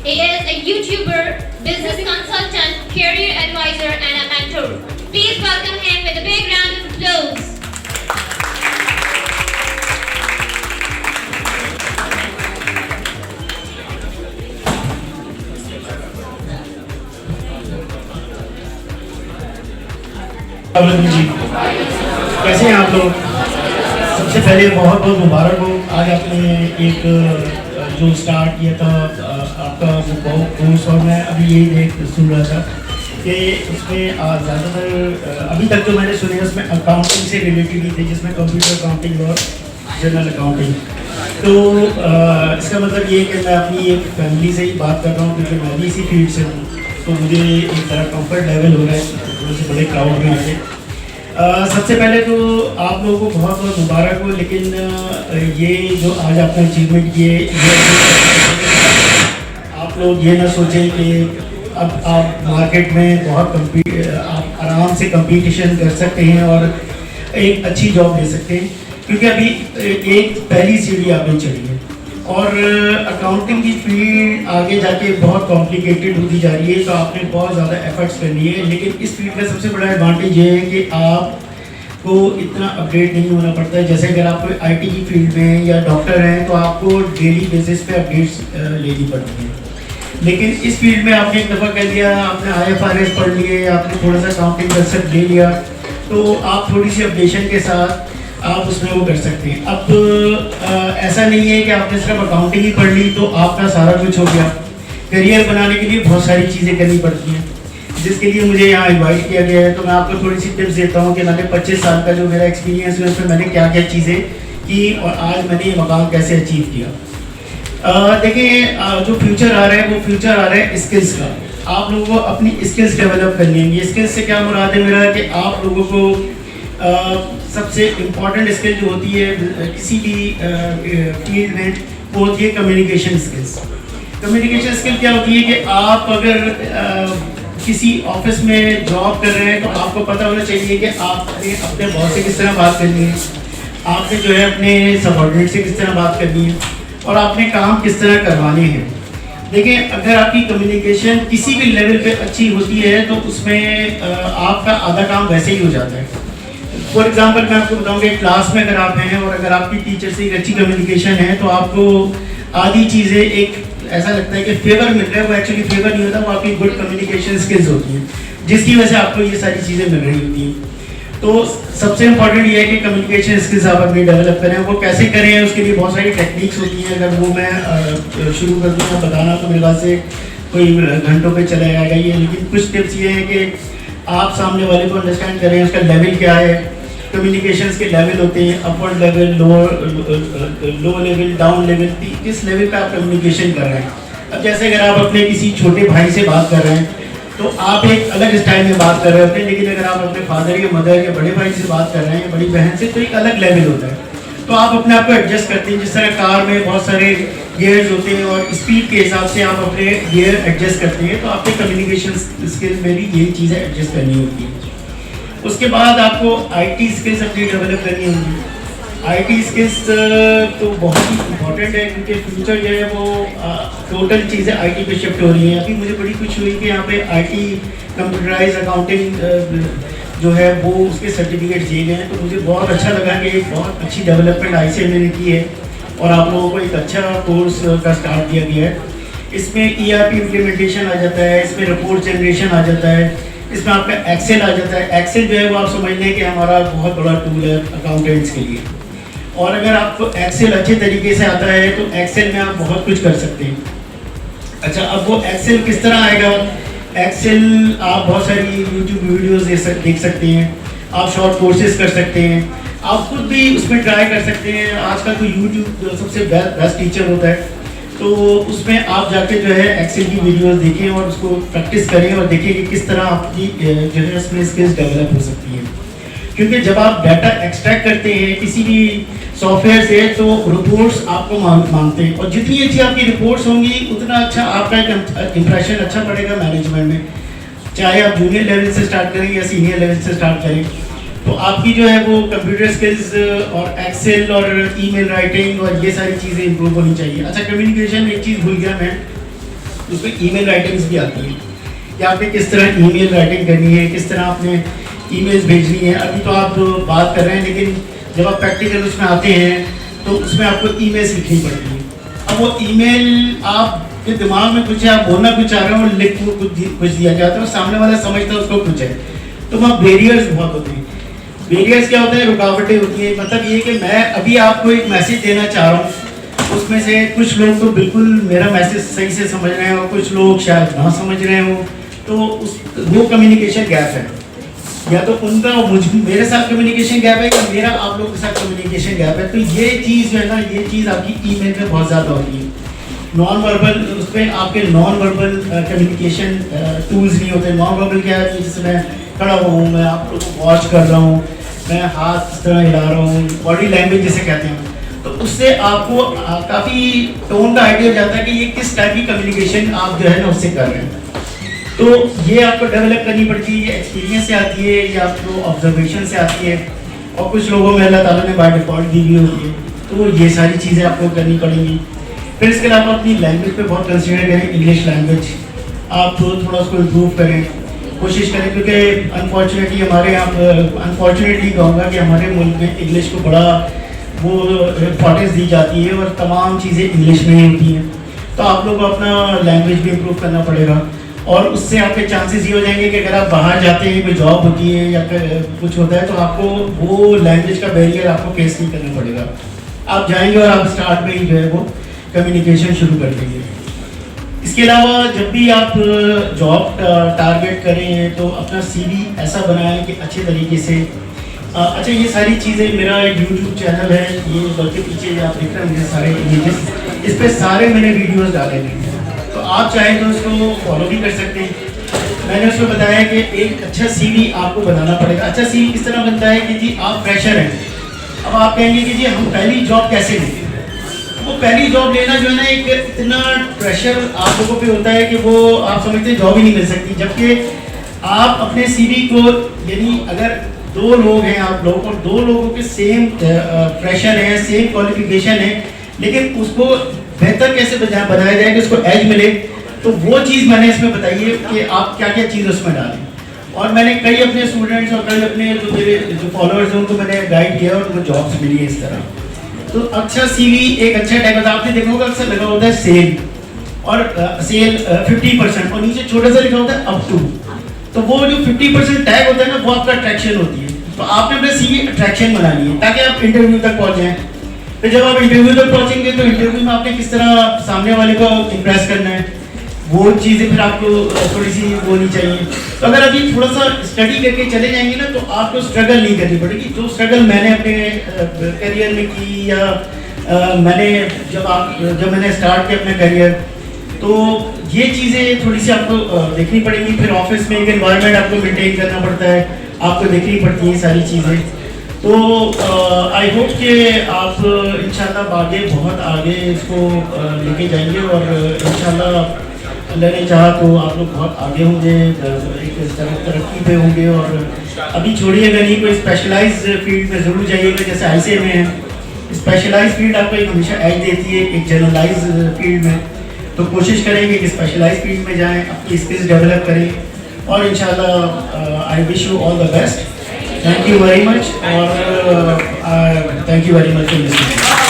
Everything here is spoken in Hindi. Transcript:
He is a YouTuber, business consultant, career advisor, and a mentor. Please welcome him with a big round of applause. जी कैसे हैं आप लोग। सबसे पहले बहुत बहुत मुबारक हो, आज आपने एक जो स्टार्ट किया था आपका वो कोर्स, और मैं अभी यही सुन रहा था कि उसमें ज़्यादातर अभी तक जो मैंने सुने उसमें अकाउंटिंग से रिलेटेड ही थे, जिसमें कंप्यूटर अकाउंटिंग और जनरल अकाउंटिंग। तो इसका मतलब ये कि मैं अपनी एक फैमिली से ही बात कर रहा हूँ, क्योंकि मैं भी इसी फील्ड से हूँ, तो मुझे एक तरह कंफर्ट लेवल हो रहा है थोड़े से बड़े क्राउड में आके। सबसे पहले तो आप लोगों को बहुत बहुत मुबारक हो, लेकिन ये जो आज आपने अचीवमेंट किए, आप लोग ये ना सोचें कि अब आप मार्केट में बहुत आप आराम से कंपटीशन कर सकते हैं और एक अच्छी जॉब ले सकते हैं, क्योंकि अभी एक पहली सीढ़ी आपने चढ़ी है और अकाउंटिंग की फील्ड आगे जाके बहुत कॉम्प्लिकेटेड होती जा रही है, तो आपने बहुत ज़्यादा एफर्ट्स करनी है। लेकिन इस फील्ड का सबसे बड़ा एडवांटेज ये है कि आपको इतना अपडेट नहीं होना पड़ता है। जैसे अगर आप आईटी की फील्ड में या डॉक्टर हैं तो आपको डेली बेसिस पे अपडेट्स लेनी पड़ती हैं, लेकिन इस फील्ड में आपने एक दफ़ा कर लिया, आपने IFRS पढ़ लिए, आपने थोड़ा सा अकाउंटिंग कंसेप्ट ले लिया, तो आप थोड़ी सी अपडेशन के साथ आप उसमें वो कर सकते हैं। अब ऐसा नहीं है कि आपने सिर्फ अकाउंटिंग ही पढ़ ली तो आपका सारा कुछ हो गया। करियर बनाने के लिए बहुत सारी चीज़ें करनी पड़ती हैं, जिसके लिए मुझे यहाँ इनवाइट किया गया है। तो मैं आपको थोड़ी सी टिप्स देता हूँ कि मैंने 25 साल का जो मेरा एक्सपीरियंस है उसमें मैंने क्या क्या चीज़ें की और आज मैंने ये मकाम कैसे अचीव किया। देखिए, जो फ्यूचर आ रहा है वो फ्यूचर आ रहा है स्किल्स का। आप लोगों को अपनी स्किल्स डेवलप करनी है। स्किल्स से क्या मुराद है मेरा कि आप लोगों को सबसे इम्पॉर्टेंट स्किल जो होती है किसी भी फील्ड में वो होती है कम्युनिकेशन स्किल्स। कम्युनिकेशन स्किल क्या होती है कि आप अगर किसी ऑफिस में जॉब कर रहे हैं तो आपको पता होना चाहिए कि आपने अपने बॉस से किस तरह बात करनी है, आपने जो है अपने सबऑर्डिनेट से किस तरह बात करनी है और आपने काम किस तरह करवाने हैं। देखिए, अगर आपकी कम्युनिकेशन किसी भी लेवल पे अच्छी होती है तो उसमें आपका आधा काम वैसे ही हो जाता है। फॉर एग्जाम्पल मैं आपको बताऊँ कि क्लास में अगर आप हैं और अगर आपकी टीचर से एक अच्छी कम्युनिकेशन है तो आपको आधी चीज़ें एक ऐसा लगता है कि फेवर मिल रहा है, वो एक्चुअली फेवर नहीं होता, वो आपकी गुड कम्युनिकेशन स्किल्स होती हैं जिसकी वजह से आपको ये सारी चीज़ें मिल रही होती हैं। तो सबसे इम्पॉर्टेंट ये है कि कम्युनिकेशन स्किल्स आप अपनी डेवलप करें। वो कैसे करें उसके लिए बहुत सारी टेक्निक्स होती हैं। अगर वो मैं शुरू कर दूँ बताना तो मेरे पास से कोई घंटों पे चला जाएगा ये, लेकिन कुछ टिप्स ये हैं कि आप सामने वाले को अंडरस्टैंड करें, उसका लेवल क्या है। कम्युनिकेशंस के लेवल होते हैं, upward level, low level, down level, किस लेवल पे आप कम्युनिकेशन कर रहे हैं। अब जैसे अगर आप अपने किसी छोटे भाई से बात कर रहे हैं तो आप एक अलग स्टाइल में बात कर रहे होते हैं, लेकिन अगर आप अपने फादर या मदर या बड़े भाई से बात कर रहे हैं या बड़ी बहन से तो एक अलग लेवल होता है। तो आप अपने आप को एडजस्ट करते हैं। जिस तरह कार में बहुत सारे गियर्स होते हैं और स्पीड के हिसाब से आप अपने गियर एडजस्ट करते हैं, तो आपके कम्युनिकेशन स्किल्स में भी यही चीज़ें एडजस्ट करनी होती है। उसके बाद आपको IT स्किल्स अपनी डेवलप करनी होगी। IT स्किल्स तो बहुत ही इम्पोर्टेंट है, क्योंकि फ्यूचर जो है वो टोटल चीज़ें IT पे शिफ्ट हो रही हैं। अभी मुझे बड़ी खुशी हुई कि यहाँ पे IT कंप्यूटराइज अकाउंटिंग जो है वो उसके सर्टिफिकेट दिए गए हैं, तो मुझे बहुत अच्छा लगा कि एक बहुत अच्छी डेवलपमेंट ICMA ने की है और आप लोगों को एक अच्छा कोर्स का स्टार्ट दिया गया है। इसमें ERP इम्प्लीमेंटेशन आ जाता है, इसमें रिपोर्ट जनरेशन आ जाता है, इसमें आपका एक्सेल आ जाता है। एक्सेल जो है वो आप समझ लें कि हमारा बहुत बड़ा टूल है अकाउंटेंट्स के लिए, और अगर आपको एक्सेल अच्छे तरीके से आता है तो एक्सेल में आप बहुत कुछ कर सकते हैं। अच्छा, अब वो एक्सेल किस तरह आएगा? एक्सेल आप बहुत सारी YouTube वीडियोस देख सकते हैं, आप शॉर्ट कोर्सेज कर सकते हैं, आप खुद भी उसमें ट्राई कर सकते हैं। आजकल तो YouTube सबसे बेस्ट टीचर होता है, तो उसमें आप जाके जो है एक्सेल की वीडियोस देखें और उसको प्रैक्टिस करें और देखें कि किस तरह आपकी जो है उसमें स्किल्स डेवलप हो सकती है। क्योंकि जब आप डाटा एक्सट्रैक्ट करते हैं किसी भी सॉफ्टवेयर से तो रिपोर्ट्स आपको मांगते हैं, और जितनी अच्छी आपकी रिपोर्ट्स होंगी उतना अच्छा आपका एक इंप्रेशन अच्छा पड़ेगा मैनेजमेंट में, चाहे आप जूनियर लेवल से स्टार्ट करें या सीनियर लेवल से स्टार्ट करें। तो आपकी जो है वो कंप्यूटर स्किल्स और एक्सेल और ईमेल राइटिंग और ये सारी चीज़ें इंप्रूव होनी चाहिए। अच्छा, कम्युनिकेशन एक चीज़ भूल गया मैं, उसमें ईमेल राइटिंग्स भी आती है कि आपने किस तरह ईमेल राइटिंग करनी है, किस तरह आपने ईमेल्स भेजनी है। अभी तो आप बात कर रहे हैं, लेकिन जब आप प्रैक्टिकल उसमें आते हैं तो उसमें आपको ईमेल्स लिखनी पड़ती है। अब वो ईमेल आपके दिमाग में कुछ है, आप बोलना कुछ चाह रहे हो, लिख कुछ दिया जाता है, सामने वाला समझता है उसको कुछ है, तो वहाँ बैरियर्स बहुत होते हैं। बैरियर्स क्या होते हैं? रुकावटें होती हैं। मतलब ये कि मैं अभी आपको एक मैसेज देना चाह रहा हूँ, उसमें से कुछ लोग तो बिल्कुल मेरा मैसेज सही से समझ रहे हैं और कुछ लोग शायद ना समझ रहे हो, तो वो कम्युनिकेशन गैप है। या तो उनका मेरे साथ कम्युनिकेशन गैप है, या मेरा आप लोगों के साथ कम्युनिकेशन गैप है। तो ये चीज़ जो है ना, ये चीज़ आपकी ईमेल में बहुत ज़्यादा होती है। नॉन वर्बल, उस पर आपके नॉन वर्बल कम्युनिकेशन टूल्स नहीं होते। नॉन वर्बल क्या है? जैसे मैं खड़ा हुआ हूँ, मैं आप लोगों को वॉच कर रहा हूँ, मैं हाथ इस तरह हिला रहा हूँ, बॉडी लैंग्वेज जिसे कहते हैं, तो उससे आपको काफ़ी टोन का आइडिया हो जाता है कि ये किस टाइप की कम्युनिकेशन आप जो है ना उससे कर रहे हैं। तो ये आपको डेवलप करनी पड़ती है, ये एक्सपीरियंस से आती है, ये आपको ऑब्जर्वेशन से आती है, और कुछ लोगों में अल्लाह ताला ने बाय डिफ़ॉल्ट दी हुई होती है। तो ये सारी चीज़ें आपको करनी पड़ेंगी। फिर इसके अलावा अपनी लैंग्वेज पे बहुत कंसिडर करें। इंग्लिश लैंग्वेज आप थोड़ा उसको इम्प्रूव करें, कोशिश करें, क्योंकि अनफॉर्चुनेटली हमारे यहाँ, अनफॉर्चुनेटली कहूँगा कि हमारे मुल्क में इंग्लिश को बड़ा वो इम्पोर्टेंस दी जाती है और तमाम चीज़ें इंग्लिश में ही होती हैं। तो आप लोगों को अपना लैंग्वेज भी इम्प्रूव करना पड़ेगा, और उससे आपके चांसेस ये हो जाएंगे कि अगर आप बाहर जाते हैं, कोई जॉब होती है या कुछ होता है, तो आपको वो लैंग्वेज का बैरियर आपको फेस नहीं करना पड़ेगा। आप जाएंगे और आप स्टार्ट में ही जो है वो कम्युनिकेशन शुरू कर देंगे। इसके अलावा जब भी आप जॉब टारगेट करें तो अपना CV ऐसा बनाएं कि अच्छे तरीके से अच्छा, ये सारी चीज़ें, मेरा YouTube चैनल है, ये बल्कि पीछे आप देख रहे होंगे सारे इमेजेस, इस पर सारे मैंने वीडियोस डाले हैं, तो आप चाहें तो इसको फॉलो भी कर सकते हैं। मैंने उसको बताया कि एक अच्छा CV आपको बनाना पड़ेगा। अच्छा CV किस तरह बनता है कि जी आप फ्रेशर हैं, अब आप कहेंगे कि जी हम पहली जॉब कैसे लें। वो पहली जॉब लेना जो है ना, एक इतना प्रेशर आप लोगों पे होता है कि वो आप समझते हैं जॉब ही नहीं मिल सकती। जबकि आप अपने CV को, यानी अगर 2 लोग हैं आप लोग, और 2 लोगों के सेम प्रेशर है, सेम क्वालिफिकेशन है, लेकिन उसको बेहतर कैसे बनाया जाए कि उसको एज मिले, तो वो चीज़ मैंने इसमें बताई है कि आप क्या क्या चीज़ उसमें डालें। और मैंने कई अपने स्टूडेंट्स और कई अपने जो मेरे जो फॉलोअर्स हैं उनको मैंने गाइड किया और उनको जॉब्स मिली है इस तरह। तो अच्छा CV एक अच्छा टैग होता है, आपने देखा होगा अक्सर लगा होता है सेल, और सेल 50%, और नीचे छोटा सा लिखा होता है अप टू। तो वो जो 50% टैग होता है ना, वो आपका अट्रैक्शन होती है। तो आपने अपने CV अट्रैक्शन बनानी है ताकि आप इंटरव्यू तक पहुँच जाएँ। फिर जब आप इंटरव्यू तक पहुँचेंगे तो इंटरव्यू में आपने किस तरह सामने वाले को इम्प्रेस करना है, वो चीज़ें फिर आपको थोड़ी सी होनी चाहिए। तो अगर अभी थोड़ा सा स्टडी करके चले जाएंगे ना, तो आपको स्ट्रगल नहीं करनी पड़ेगी। जो स्ट्रगल मैंने अपने करियर में की, या जब मैंने स्टार्ट किया अपना करियर, तो ये चीज़ें थोड़ी सी आपको देखनी पड़ेंगी। फिर ऑफिस में एक एनवायरनमेंट आपको मेंटेन करना पड़ता है, आपको देखनी पड़ती हैं सारी चीज़ें। तो आई होप कि आप इंशाल्लाह आगे बहुत आगे इसको लेके जाएंगे, और इंशाल्लाह अल्लाह ने चाहा तो आप लोग बहुत आगे होंगे, एक तरक्की पे होंगे। और अभी छोड़िएगा नहीं, कोई स्पेशलाइज फील्ड में ज़रूर जाइएगा, जैसे ICA में है। स्पेशलाइज फील्ड आपको एक हमेशा एज देती है एक जनरलाइज फील्ड में, तो कोशिश करेंगे कि स्पेशलाइज फील्ड में जाएँ, अपनी स्किल्स डेवलप करें, और इंशाल्लाह I wish you all the best. Thank you very much, और thank you very much for listening.